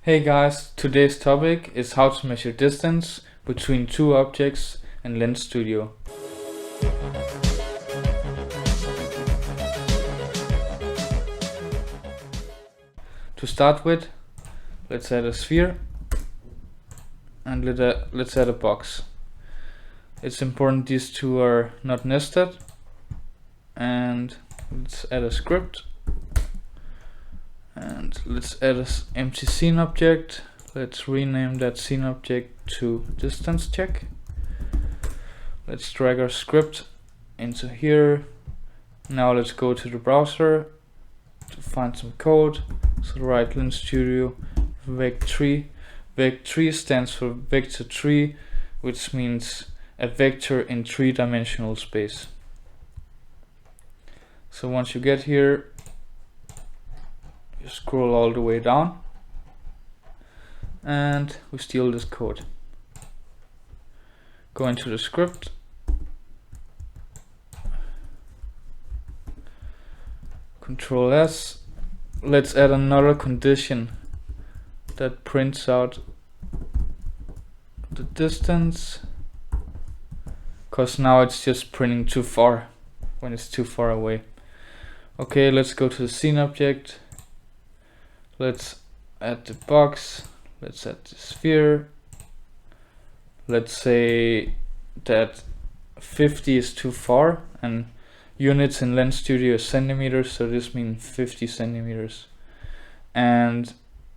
Hey guys, today's topic is how to measure distance between two objects in Lens Studio. To start with, let's add a sphere and let's add a box. It's important these two are not nested, and let's add a script. And let's add an empty scene object. Let's rename that scene object to distance check. Let's drag our script into here. Now let's go to the browser to find some code. So write Lens Studio vec3. Vec3 stands for vector 3, which means a vector in 3-dimensional space. So once you get here, you scroll all the way down and we steal this code. Go into the script, Control S. Let's add another condition that prints out the distance, because now it's just printing too far when it's too far away. Okay, let's go to the scene object. Let's add the box. Let's add the sphere. Let's say that 50 is too far, and units in Lens Studio is centimeters, so this means 50 centimeters. And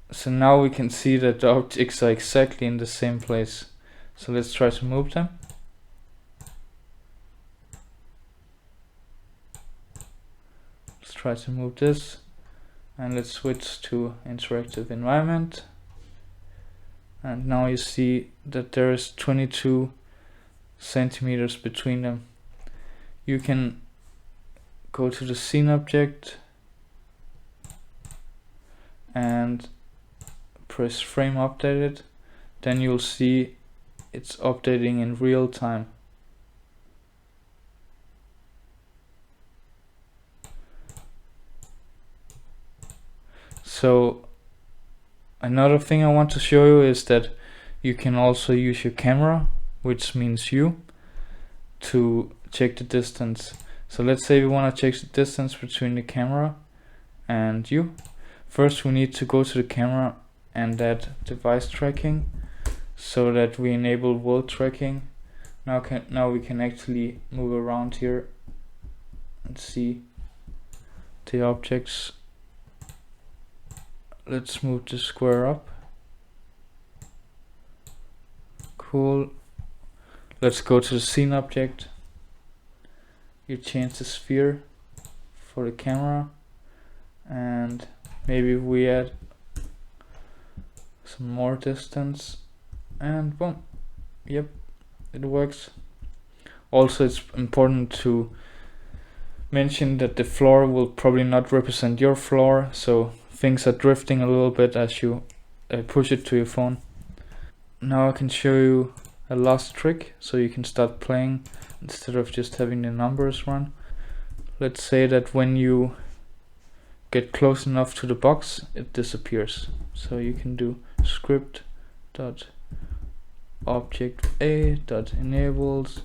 so now we can see that the objects are exactly in the same place. So let's try to move them. Let's try to move this. And let's switch to interactive environment. And now you see that there is 22 centimeters between them. You can go to the scene object and press frame updated. Then you'll see it's updating in real time. So another thing I want to show you is that you can also use your camera, which means you, to check the distance. So let's say we want to check the distance between the camera and you. First we need to go to the camera and add device tracking so that we enable world tracking. Now we can actually move around here and see the objects. Let's move the square up. Cool. Let's go to the scene object. You change the sphere for the camera, and maybe we add some more distance, and boom. Yep, it works. Also, it's important to mention that the floor will probably not represent your floor, so things are drifting a little bit as you push it to your phone. Now I can show you a last trick so you can start playing instead of just having the numbers run. Let's say that when you get close enough to the box, it disappears. So you can do script dot object a dot enables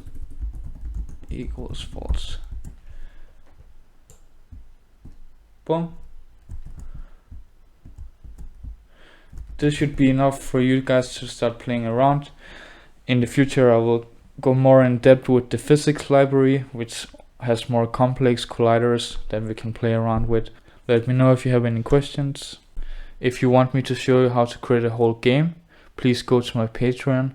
equals false. Boom. This should be enough for you guys to start playing around. In the future I will go more in depth with the physics library, which has more complex colliders that we can play around with. Let me know if you have any questions. If you want me to show you how to create a whole game, please go to my Patreon.